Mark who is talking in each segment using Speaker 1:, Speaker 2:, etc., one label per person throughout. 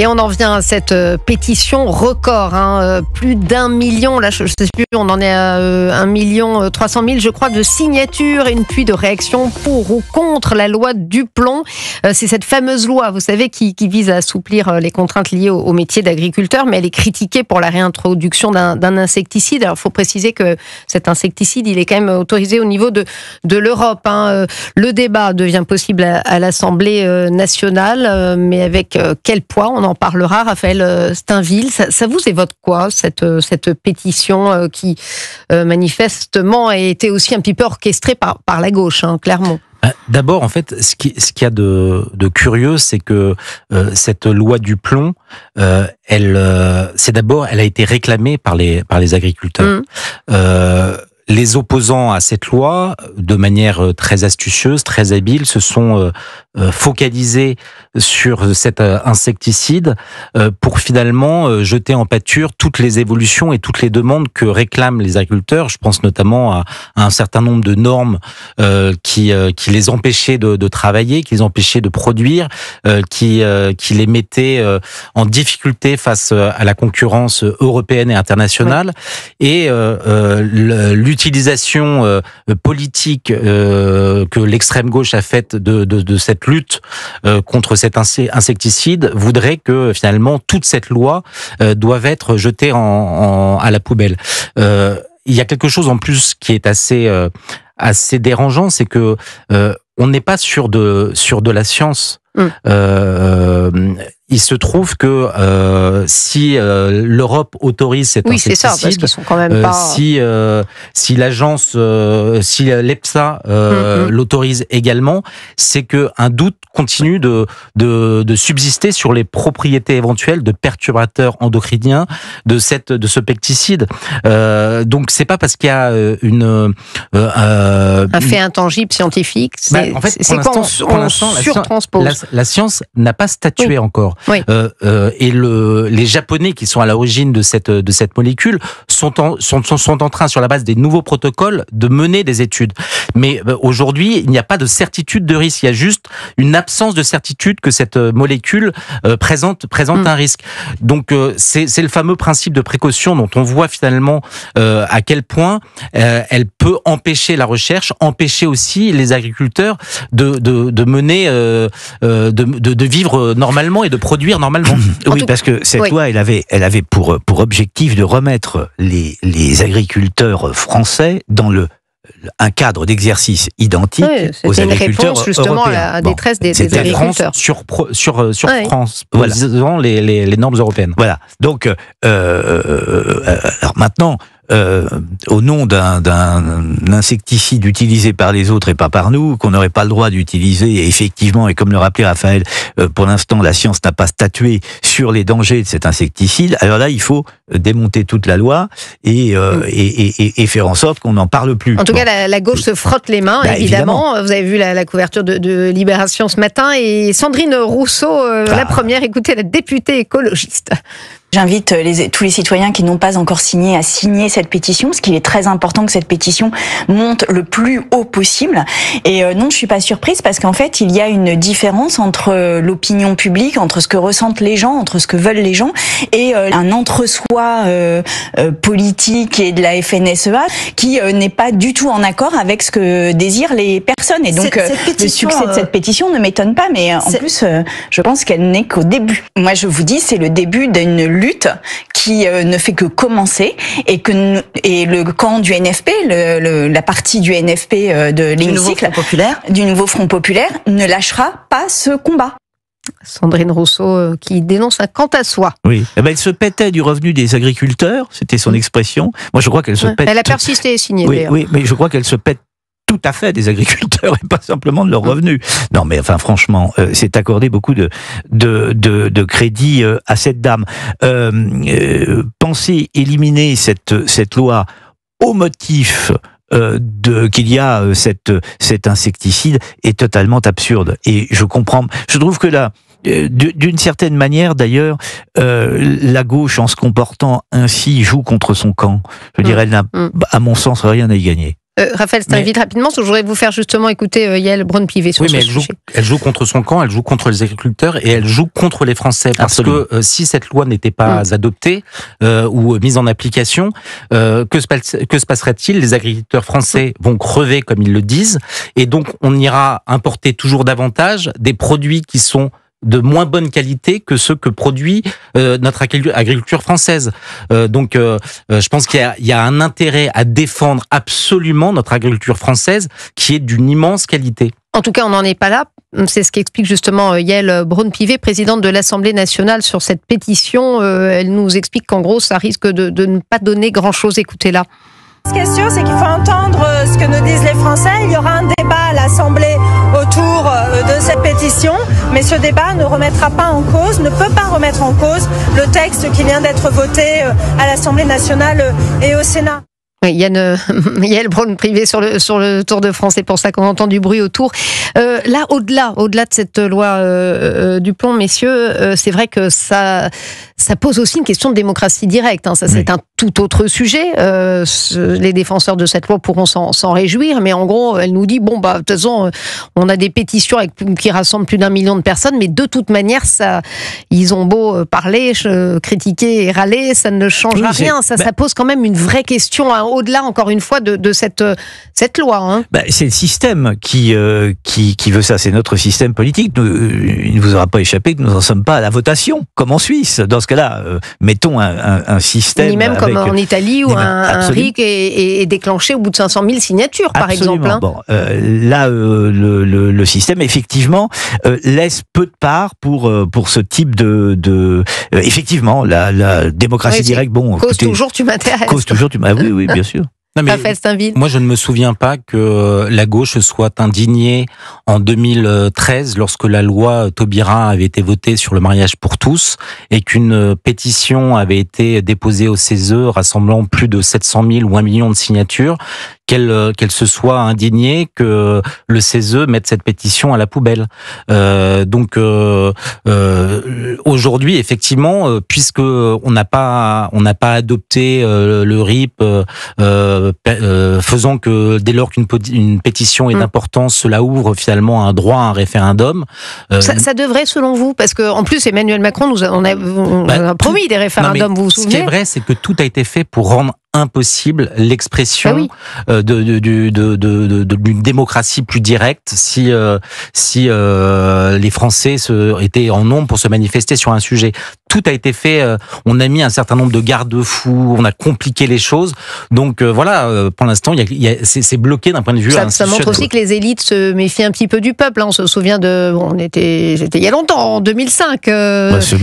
Speaker 1: Et on en vient à cette pétition record, plus d'1 million, là je ne sais plus, on en est à 1 300 000 je crois de signatures et une pluie de réactions pour ou contre la loi du plomb. C'est cette fameuse loi, vous savez, qui vise à assouplir les contraintes liées au métier d'agriculteur, mais elle est critiquée pour la réintroduction d'un insecticide. Alors il faut préciser que cet insecticide, il est quand même autorisé au niveau de l'Europe. Le débat devient possible à l'Assemblée nationale, mais avec quel poids, on en parlera. Raphaël Steinville, ça vous évoque quoi, cette pétition qui manifestement a été aussi un petit peu orchestrée par la gauche, clairement?
Speaker 2: D'abord, en fait, ce qu'il y a de curieux, c'est que cette loi du plomb, elle a été réclamée par les agriculteurs. Les opposants à cette loi, de manière très astucieuse, très habile, se sont focalisés sur cet insecticide pour finalement jeter en pâture toutes les évolutions et toutes les demandes que réclament les agriculteurs. Je pense notamment à un certain nombre de normes qui les empêchaient de travailler, qui les empêchaient de produire, qui les mettaient en difficulté face à la concurrence européenne et internationale. Oui. Et l'utilisation politique que l'extrême gauche a faite de cette lutte contre cet insecticide voudrait que finalement toute cette loi doive être jetée à la poubelle. Il y a quelque chose en plus qui est assez dérangeant, c'est que on n'est pas sur de la science. Il se trouve que si l'Europe autorise cet insecticide,
Speaker 1: c'est ça, parce qu'ils sont quand même pas...
Speaker 2: si l'agence, si l'EPSA l'autorise également, c'est que un doute continue de subsister sur les propriétés éventuelles de perturbateurs endocriniens de ce pesticide. Donc c'est pas parce qu'il y a
Speaker 1: un fait intangible scientifique.
Speaker 2: En fait, pour l'instant,
Speaker 1: surtranspose.
Speaker 2: La science n'a pas statué encore.
Speaker 1: Oui.
Speaker 2: Et les Japonais qui sont à l'origine de cette molécule sont en train, sur la base des nouveaux protocoles, de mener des études. Mais aujourd'hui, il n'y a pas de certitude de risque. Il y a juste une absence de certitude que cette molécule présente un risque. Donc c'est le fameux principe de précaution dont on voit finalement à quel point elle peut empêcher la recherche, empêcher aussi les agriculteurs de mener, de vivre normalement et de produire normalement.
Speaker 3: Oui, parce que cette loi, elle avait pour objectif de remettre les agriculteurs français dans un cadre d'exercice identique aux agriculteurs européens. C'était une réponse justement
Speaker 1: à la détresse des agriculteurs.
Speaker 2: Sur France, voilà. Devant les normes européennes.
Speaker 3: Voilà. Donc, alors maintenant, au nom d'un insecticide utilisé par les autres et pas par nous, qu'on n'aurait pas le droit d'utiliser, et effectivement, et comme le rappelait Raphaël, pour l'instant, la science n'a pas statué sur les dangers de cet insecticide. Alors là, il faut démonter toute la loi et faire en sorte qu'on n'en parle plus.
Speaker 1: En tout cas, la gauche se frotte les mains, évidemment. Vous avez vu la couverture de Libération ce matin, et Sandrine Rousseau, la première, écoutez, la députée écologiste.
Speaker 4: J'invite tous les citoyens qui n'ont pas encore signé à signer cette pétition, parce qu'il est très important que cette pétition monte le plus haut possible. Et non, je suis pas surprise, parce qu'en fait, il y a une différence entre l'opinion publique, entre ce que ressentent les gens, entre ce que veulent les gens, et un entre-soi politique et de la FNSEA qui n'est pas du tout en accord avec ce que désirent les personnes. Et donc, le succès de cette pétition ne m'étonne pas, mais en plus, je pense qu'elle n'est qu'au début. Moi, je vous dis, c'est le début d'une lutte qui ne fait que commencer, et le camp du NFP, la partie du NFP de l'hémicycle, du nouveau Front Populaire, ne lâchera pas ce combat.
Speaker 1: Sandrine Rousseau qui dénonce un quant à soi.
Speaker 3: Oui, elle se pétait du revenu des agriculteurs, c'était son expression. Moi, je crois qu'elle se pète.
Speaker 1: Elle a persisté et signé.
Speaker 3: Oui, mais je crois qu'elle se pète tout à fait des agriculteurs et pas simplement de leurs revenus. Non, mais enfin, franchement, c'est accorder beaucoup de crédit à cette dame. Penser éliminer cette loi au motif qu'il y a cet insecticide est totalement absurde. Et je trouve que là, d'une certaine manière, d'ailleurs, la gauche, en se comportant ainsi, joue contre son camp. Je dirais, elle n'a, à mon sens, rien à y gagner.
Speaker 1: Raphaël Steinville, rapidement, je voudrais vous faire justement écouter Yaël Braun-Pivet sur ce sujet.
Speaker 2: Elle joue contre son camp, elle joue contre les agriculteurs et elle joue contre les Français. Parce
Speaker 3: Absolument.
Speaker 2: que si cette loi n'était pas adoptée ou mise en application, que se passerait-il? Les agriculteurs français vont crever, comme ils le disent, et donc on ira importer toujours davantage des produits qui sont de moins bonne qualité que ceux que produit notre agriculture française. Donc, je pense qu'il y a un intérêt à défendre absolument notre agriculture française qui est d'une immense qualité.
Speaker 1: En tout cas, on n'en est pas là. C'est ce qu'explique justement Yaël Braun-Pivet, présidente de l'Assemblée nationale, sur cette pétition. Elle nous explique qu'en gros, ça risque de ne pas donner grand-chose. Écoutez-la.
Speaker 5: Ce qui est sûr, c'est qu'il faut entendre ce que nous disent les Français. Il y aura un débat à l'Assemblée autour de cette pétition, mais ce débat ne remettra pas en cause, ne peut pas remettre en cause le texte qui vient d'être voté à l'Assemblée nationale et au Sénat.
Speaker 1: Oui, Yaël Braun-Pivet sur le Tour de France, c'est pour ça qu'on entend du bruit autour. Là, au-delà de cette loi du plomb, messieurs, c'est vrai que ça pose aussi une question de démocratie directe. Ça, c'est un tout autre sujet. Les défenseurs de cette loi pourront s'en réjouir, mais en gros, elle nous dit de toute façon, on a des pétitions qui rassemblent plus d'1 million de personnes, mais de toute manière, ils ont beau parler, critiquer et râler, ça ne changera rien. Ça pose quand même une vraie question, au-delà, encore une fois, de cette loi.
Speaker 3: C'est le système qui veut ça, c'est notre système politique. Il ne vous aura pas échappé que nous n'en sommes pas à la votation, comme en Suisse. Dans ce cas-là, mettons un système...
Speaker 1: Ni même comme en Italie, où un RIC est déclenché au bout de 500 000 signatures, par exemple.
Speaker 3: Bon, là, le système, effectivement, laisse peu de part pour ce type de effectivement, la démocratie directe.
Speaker 1: Cause toujours, tu m'intéresses.
Speaker 3: Oui, bien sûr.
Speaker 2: Non, mais moi, je ne me souviens pas que la gauche soit indignée en 2013 lorsque la loi Taubira avait été votée sur le mariage pour tous et qu'une pétition avait été déposée au CESE rassemblant plus de 700 000 ou 1 million de signatures, qu'elle se soit indignée que le CESE mette cette pétition à la poubelle. Donc aujourd'hui, effectivement, puisque on n'a pas adopté le RIP, faisant que dès lors qu'une pétition est d'importance, cela ouvre finalement un droit à un référendum.
Speaker 1: Ça devrait, selon vous, parce que en plus Emmanuel Macron nous a promis des référendums. Vous vous souvenez?
Speaker 2: Ce qui est vrai, c'est que tout a été fait pour rendre impossible l'expression d'une démocratie plus directe si les Français étaient en nombre pour se manifester sur un sujet. Tout a été fait, on a mis un certain nombre de garde-fous, on a compliqué les choses. Donc voilà, pour l'instant, c'est bloqué d'un point de vue institutionnel.
Speaker 1: Ça montre aussi que les élites se méfient un petit peu du peuple. On se souvient c'était il y a longtemps, en 2005.
Speaker 3: Se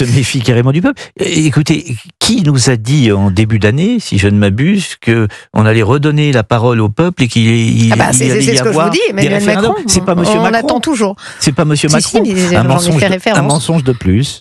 Speaker 3: méfie carrément du peuple. Écoutez, qui nous a dit en début d'année, si je ne m'abuse, qu'on allait redonner la parole au peuple et qu'il allait y avoir
Speaker 1: c'est ce que je vous dis, Emmanuel Macron.
Speaker 3: C'est pas Monsieur Macron.
Speaker 1: On attend toujours.
Speaker 3: C'est pas Monsieur Macron.
Speaker 1: Un mensonge de plus.